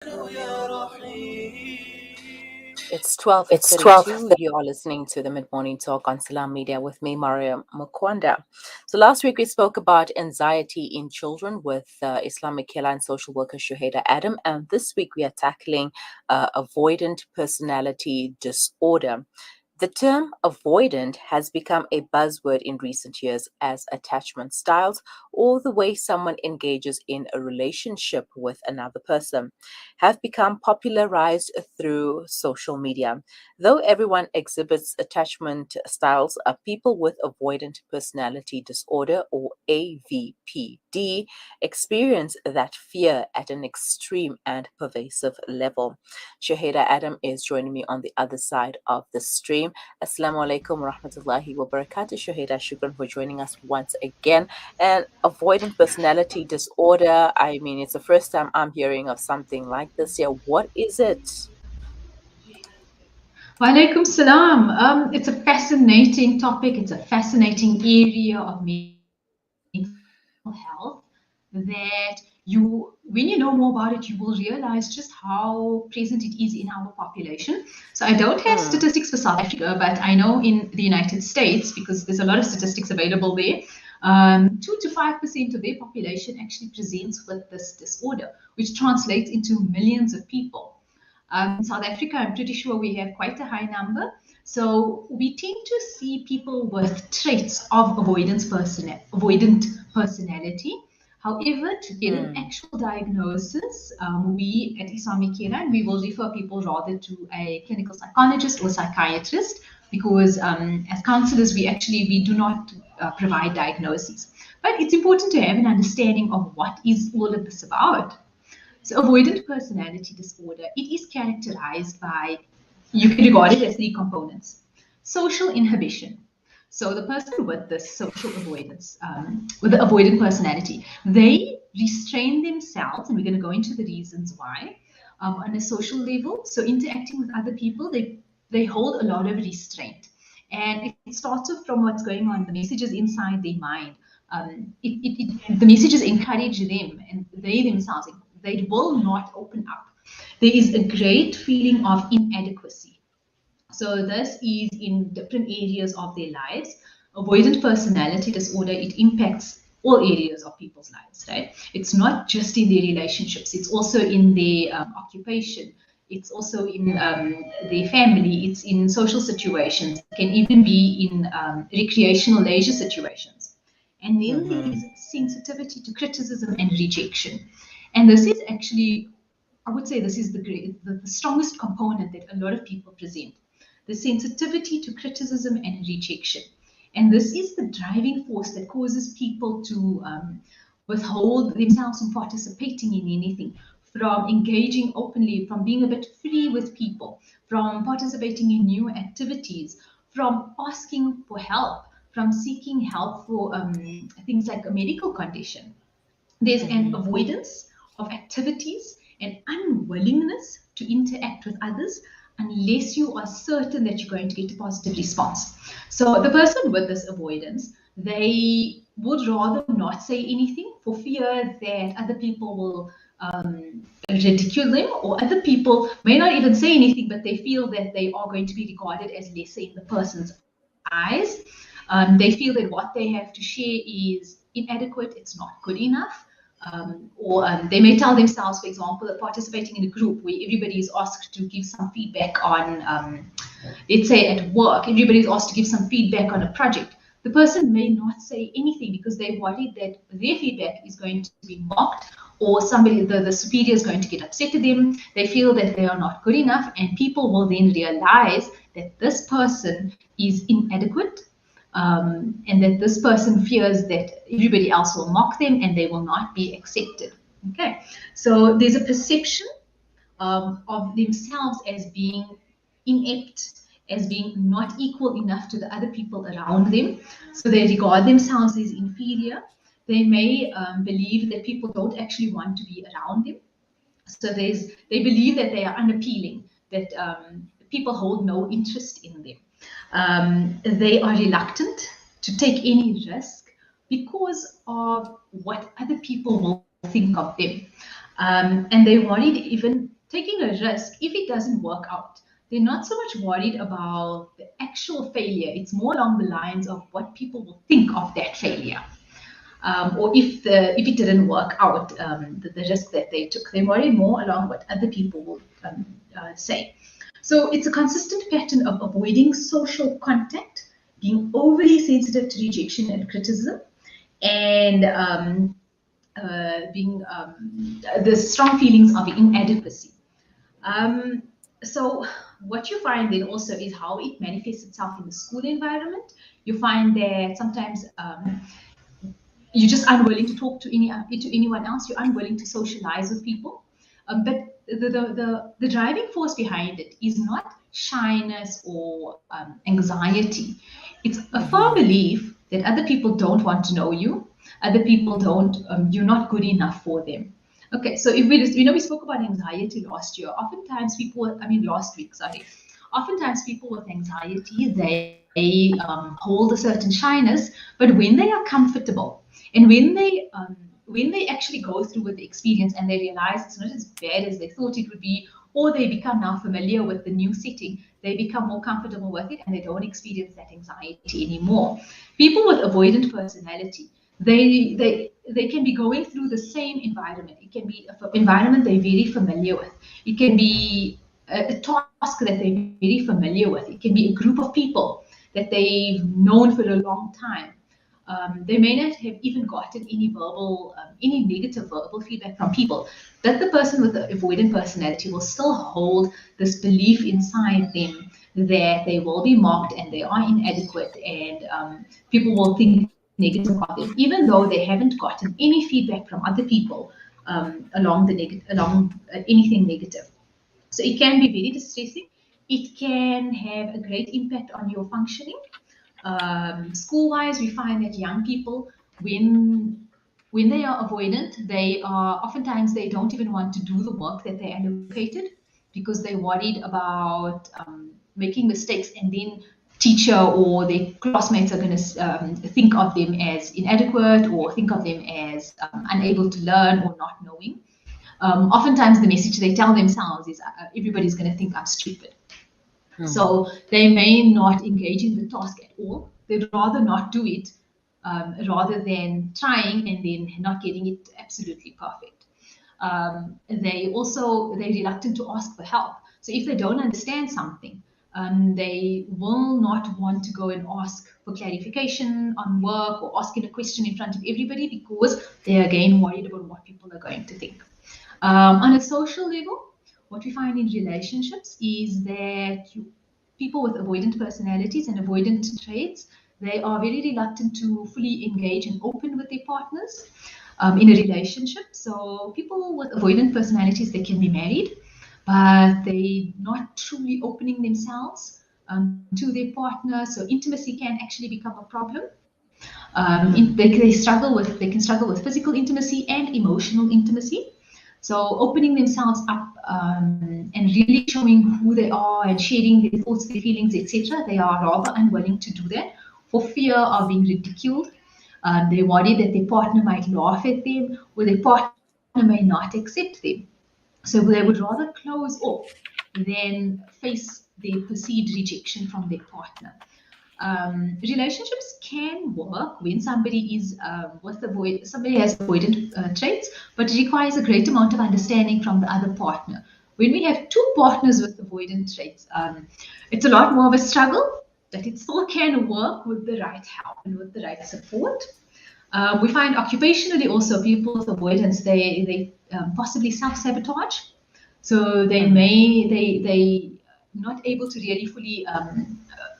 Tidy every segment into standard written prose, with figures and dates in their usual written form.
It's 12:32. You are listening to the Mid-Morning Talk on Salam Media with me, Maria Mukwanda. So last week we spoke about anxiety in children with Islamic Care Line social worker Shuhaida Adam, and this week we are tackling avoidant personality disorder. The term avoidant has become a buzzword in recent years as attachment styles or the way someone engages in a relationship with another person have become popularized through social media. Though everyone exhibits attachment styles, people with avoidant personality disorder or AVPD experience that fear at an extreme and pervasive level. Shuhaida Adam is joining me on the other side of the stream. Assalamu alaikum wa rahmatullahi wa barakatuh. Shuhaida, shukran for joining us once again. And avoidant personality disorder, I mean, it's the first time I'm hearing of something like this here. What is it? Walaikum salam. It's a fascinating topic. It's a fascinating area of mental health that when you know more about it, you will realize just how present it is in our population. So I don't have statistics for South Africa, but I know in the United States, because there's a lot of statistics available there, 2 to 5% of their population actually presents with this disorder, which translates into millions of people. In South Africa, I'm pretty sure we have quite a high number. So we tend to see people with traits of avoidant personality. However, to get an actual diagnosis, we at Islamic Care Line, we will refer people rather to a clinical psychologist or psychiatrist because as counselors, we do not provide diagnoses. But it's important to have an understanding of what is all of this about. So avoidant personality disorder, it is characterized by, you can regard it as 3 components. Social inhibition. So the person with this social avoidance, with the avoidant personality, they restrain themselves, and we're going to go into the reasons why, on a social level. So interacting with other people, they hold a lot of restraint. And it starts off from what's going on, the messages inside their mind. The messages encourage them, and they themselves, they will not open up. There is a great feeling of inadequacy. So this is in different areas of their lives. Avoidant personality disorder, it impacts all areas of people's lives, right? It's not just in their relationships, it's also in their occupation. It's also in their family, it's in social situations, it can even be in recreational leisure situations. And then there is sensitivity to criticism and rejection. And this is actually, I would say, this is the strongest component that a lot of people present. The sensitivity to criticism and rejection. And this is the driving force that causes people to withhold themselves from participating in anything, from engaging openly, from being a bit free with people, from participating in new activities, from asking for help, from seeking help for things like a medical condition. There's an avoidance of activities and unwillingness to interact with others unless you are certain that you're going to get a positive response. So the person with this avoidance, they would rather not say anything for fear that other people will ridicule them, or other people may not even say anything, but they feel that they are going to be regarded as lesser in the person's eyes. They feel that what they have to share is inadequate, it's not good enough. Or they may tell themselves, for example, that participating in a group where everybody is asked to give some feedback on, let's say at work, everybody is asked to give some feedback on a project. The person may not say anything because they're worried that their feedback is going to be mocked, or somebody, the superior is going to get upset at them. They feel that they are not good enough, and people will then realize that this person is inadequate. And that this person fears that everybody else will mock them and they will not be accepted. Okay, so there's a perception of themselves as being inept, as being not equal enough to the other people around them. So they regard themselves as inferior. They may believe that people don't actually want to be around them. So they believe that they are unappealing, that people hold no interest in them. They are reluctant to take any risk because of what other people will think of them. And they're worried even taking a risk, if it doesn't work out, they're not so much worried about the actual failure. It's more along the lines of what people will think of that failure. Or if it didn't work out, the risk that they took. They worry more along what other people will say. So it's a consistent pattern of avoiding social contact, being overly sensitive to rejection and criticism, and being the strong feelings of inadequacy. Um, so what you find then also is how it manifests itself in the school environment. You find that sometimes you're just unwilling to talk to anyone else. You're unwilling to socialize with people. But the driving force behind it is not shyness or anxiety. It's a firm belief that other people don't want to know you. Other people don't. You're not good enough for them. Okay, so if we just, we spoke about anxiety last year. Oftentimes last week, sorry. Oftentimes people with anxiety, they hold a certain shyness, but when they are comfortable and when they actually go through with the experience and they realize it's not as bad as they thought it would be, or they become now familiar with the new setting, they become more comfortable with it and they don't experience that anxiety anymore. People with avoidant personality, they can be going through the same environment. It can be an environment they're very familiar with. It can be a task that they're very familiar with. It can be a group of people that they've known for a long time. They may not have even gotten any negative verbal feedback from people. That the person with the avoidant personality will still hold this belief inside them that they will be mocked and they are inadequate, and people will think negative of them, even though they haven't gotten any feedback from other people along anything negative. So it can be very distressing. It can have a great impact on your functioning. School-wise, we find that young people, when they are avoidant, they are oftentimes they don't even want to do the work that they allocated because they're worried about making mistakes, and then teacher or their classmates are going to think of them as inadequate or think of them as unable to learn or not knowing. Oftentimes the message they tell themselves is everybody's going to think I'm stupid. So they may not engage in the task at all. They'd rather not do it rather than trying and then not getting it absolutely perfect. They're reluctant to ask for help. So if they don't understand something, they will not want to go and ask for clarification on work or asking a question in front of everybody because they're again worried about what people are going to think. On a social level, what we find in relationships is that people with avoidant personalities and avoidant traits, they are very reluctant to fully engage and open with their partners in a relationship. So people with avoidant personalities, they can be married, but they're not truly opening themselves to their partner. So intimacy can actually become a problem. They can struggle with physical intimacy and emotional intimacy. So opening themselves up and really showing who they are and sharing their thoughts, their feelings, etc., they are rather unwilling to do that for fear of being ridiculed. They worry that their partner might laugh at them or their partner may not accept them. So they would rather close off than face the perceived rejection from their partner. Relationships can work when somebody is somebody has avoidant traits, but it requires a great amount of understanding from the other partner. When we have two partners with avoidant traits, it's a lot more of a struggle, but it still can work with the right help and with the right support. We find occupationally also people with avoidance, they possibly self-sabotage. So they not able to really fully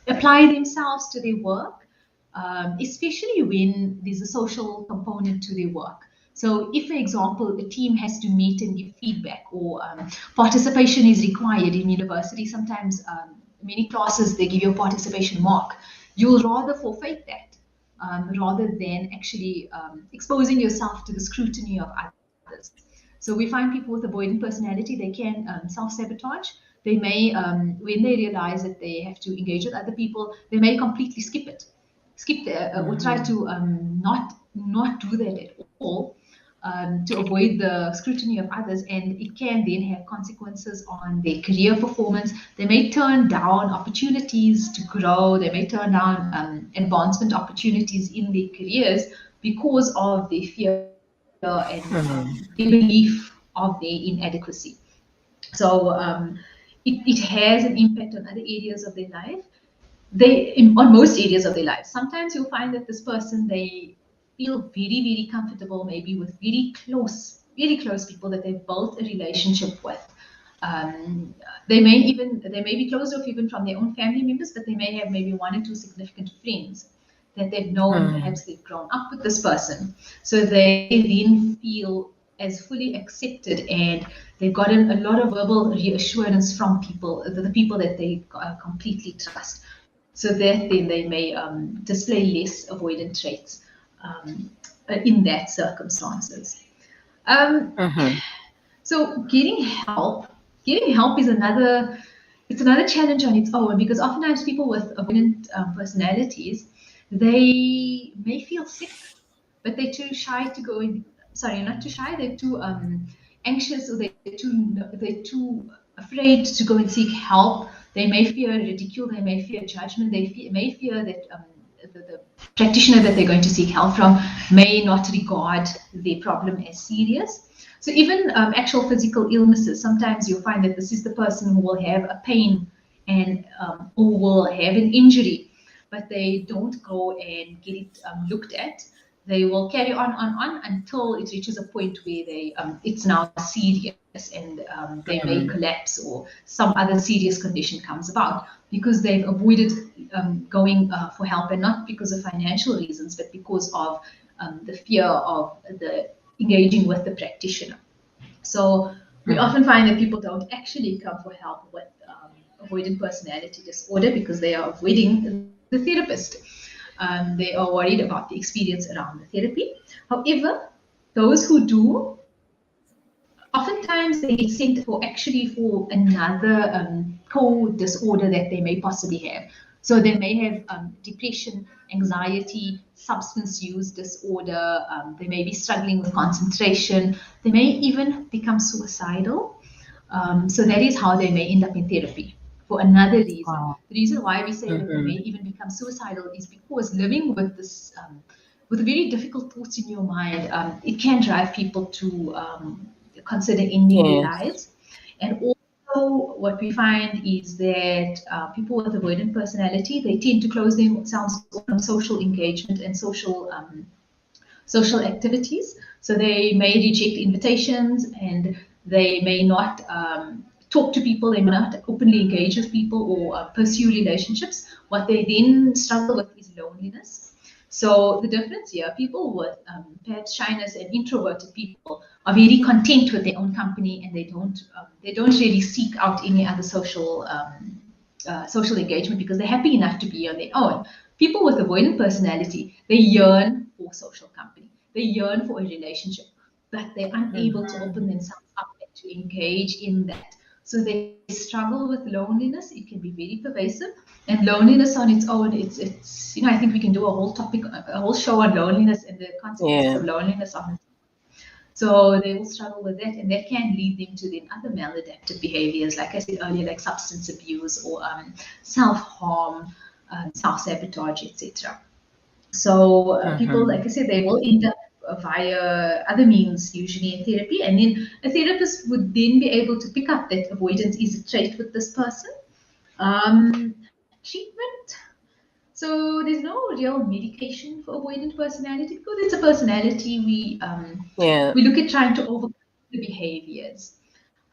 apply themselves to their work, especially when there's a social component to their work. So if, for example, a team has to meet and give feedback or participation is required in university, sometimes many classes, they give you a participation mark. You'll rather forfeit that rather than actually exposing yourself to the scrutiny of others. So we find people with avoidant personality, they can self-sabotage. They may, when they realize that they have to engage with other people, they may completely skip or try to not do that at all. to avoid the scrutiny of others, and it can then have consequences on their career performance. They may turn down opportunities to grow, they may turn down advancement opportunities in their careers because of their fear and their belief of their inadequacy. So it has an impact on other areas of their life. On most areas of their life. Sometimes you'll find that this person, they feel very, very comfortable, maybe with very close people that they've built a relationship with. They may be closed off even from their own family members, but they may have maybe one or two significant friends that they've known. Perhaps they've grown up with this person, so they then feel as fully accepted, and they've gotten a lot of verbal reassurance from people, the people that they completely trust. So that then they may display less avoidant traits in that circumstances. So getting help is another challenge on its own, because oftentimes people with avoidant personalities, they may feel sick, but they're too shy to go in. Sorry, not too shy. They're too anxious, or they're too afraid to go and seek help. They may fear ridicule. They may fear judgment. They may fear that the practitioner that they're going to seek help from may not regard their problem as serious. So even actual physical illnesses, sometimes you'll find that this is the person who will have a pain and who will have an injury, but they don't go and get it looked at. They will carry on until it reaches a point where it's now serious, and they may collapse, or some other serious condition comes about because they've avoided going for help, and not because of financial reasons, but because of the fear of the engaging with the practitioner. So we often find that people don't actually come for help with avoidant personality disorder because they are avoiding the therapist. They are worried about the experience around the therapy. However, those who do, oftentimes they get sent for another co-disorder that they may possibly have. So they may have depression, anxiety, substance use disorder. They may be struggling with concentration. They may even become suicidal. So that is how they may end up in therapy for another reason. Wow. The reason why we say that they may even become suicidal is because living with this, with very difficult thoughts in your mind, it can drive people to consider ending their lives. And also what we find is that people with avoidant personality, they tend to close themselves off from social engagement and social activities. So they may reject invitations, and they may not talk to people, they may not openly engage with people or pursue relationships. What they then struggle with is loneliness. So the difference here, people with perhaps shyness and introverted people are very content with their own company, and they don't really seek out any other social engagement because they're happy enough to be on their own. People with avoidant personality, they yearn for social company, they yearn for a relationship, but they're unable to open themselves up and to engage in that. So they struggle with loneliness. It can be very pervasive, and loneliness on its own, it's I think we can do a whole show on loneliness and the consequences of loneliness on it. So they will struggle with that, and that can lead them to then other maladaptive behaviors, like I said earlier, like substance abuse or self-harm, self-sabotage, etc. So people, like I said, they will end up via other means, usually in therapy, and then a therapist would then be able to pick up that avoidance is a trait with this person. Treatment. So there's no real medication for avoidant personality because it's a personality. We look at trying to overcome the behaviors.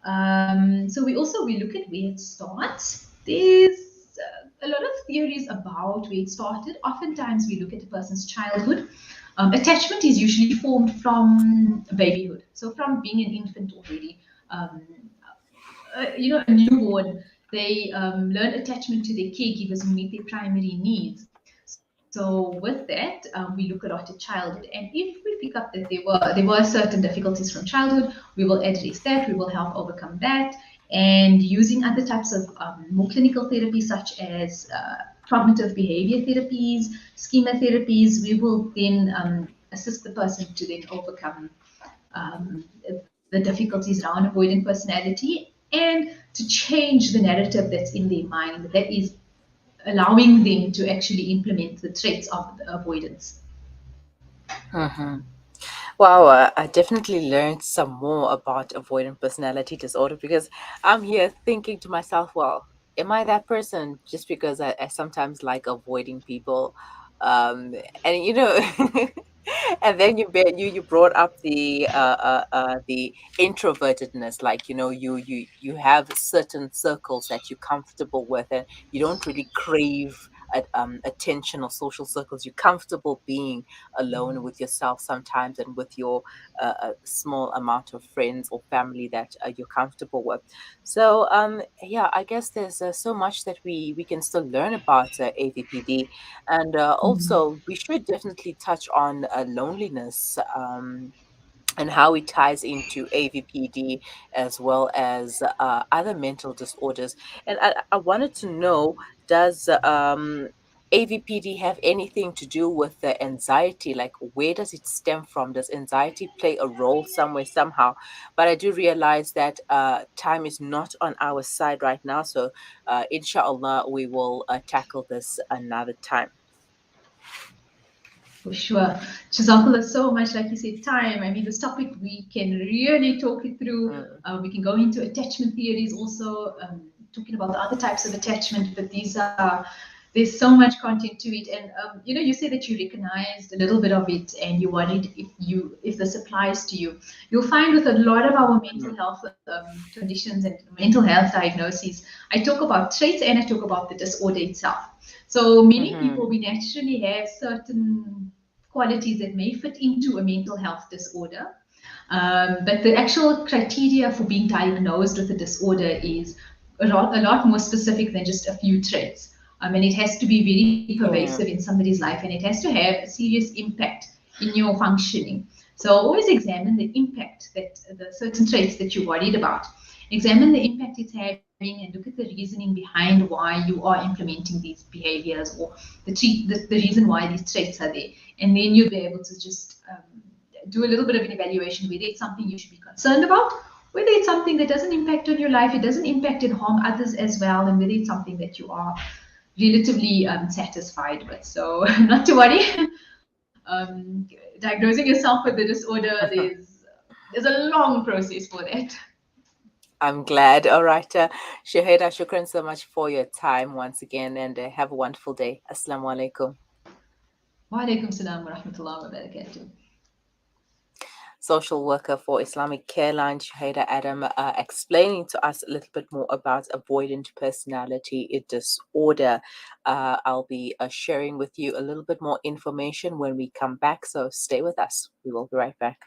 So we look at where it starts. There's a lot of theories about where it started. Oftentimes we look at a person's childhood. Attachment is usually formed from babyhood, so from being an infant already. A newborn, they learn attachment to their caregivers who meet their primary needs. So with that, we look a lot at childhood, and if we pick up that there were certain difficulties from childhood, we will address that. We will help overcome that, and using other types of more clinical therapies, such as cognitive behavior therapies, schema therapies, we will then assist the person to then overcome the difficulties around avoidant personality, and to change the narrative that's in their mind that is allowing them to actually implement the traits of the avoidance. Mm-hmm. Wow, I definitely learned some more about avoidant personality disorder because I'm here thinking to myself, well, am I that person just because I sometimes like avoiding people? Um, and and then you brought up the introvertedness, like you have certain circles that you're comfortable with, and you don't really crave attention or social circles. You're comfortable being alone with yourself sometimes and with your small amount of friends or family that you're comfortable with. So yeah, I guess there's so much that we can still learn about AVPD, and also we should definitely touch on loneliness. And how it ties into AVPD as well as other mental disorders. And I wanted to know, does AVPD have anything to do with the anxiety? Like, where does it stem from? Does anxiety play a role somewhere, somehow? But I do realize that time is not on our side right now. So, inshallah, we will tackle this another time. For sure. Jazakallah so much. Like you said, time. I mean, this topic we can really talk it through. Mm, We can go into attachment theories also, talking about the other types of attachment, but there's so much content to it. And you say that you recognized a little bit of it and you worried if this applies to you. You'll find with a lot of our mental mm, health conditions and mental health diagnoses, I talk about traits and I talk about the disorder itself. So many people, mhm, we naturally have certain qualities that may fit into a mental health disorder. But the actual criteria for being diagnosed with a disorder is a lot more specific than just a few traits. And it has to be very yeah, pervasive in somebody's life and it has to have a serious impact in your functioning. So always examine the impact that the certain traits that you're worried about. Examine the impact it's having and look at the reasoning behind why you are implementing these behaviors or the reason why these traits are there. And then you'll be able to just do a little bit of an evaluation whether it's something you should be concerned about, whether it's something that doesn't impact on your life, it doesn't impact and harm others as well, and whether it's something that you are relatively satisfied with. So not to worry. Diagnosing yourself with the disorder, there's a long process for that. I'm glad. All right. Shahida, shukran so much for your time once again, and have a wonderful day. Assalamu alaikum. Wa alaikum salam wa rahmatullahi wa barakatuh. Social worker for Islamic Care Line, Shuhaida Adam, explaining to us a little bit more about avoidant personality disorder. I'll be sharing with you a little bit more information when we come back, so stay with us. We will be right back.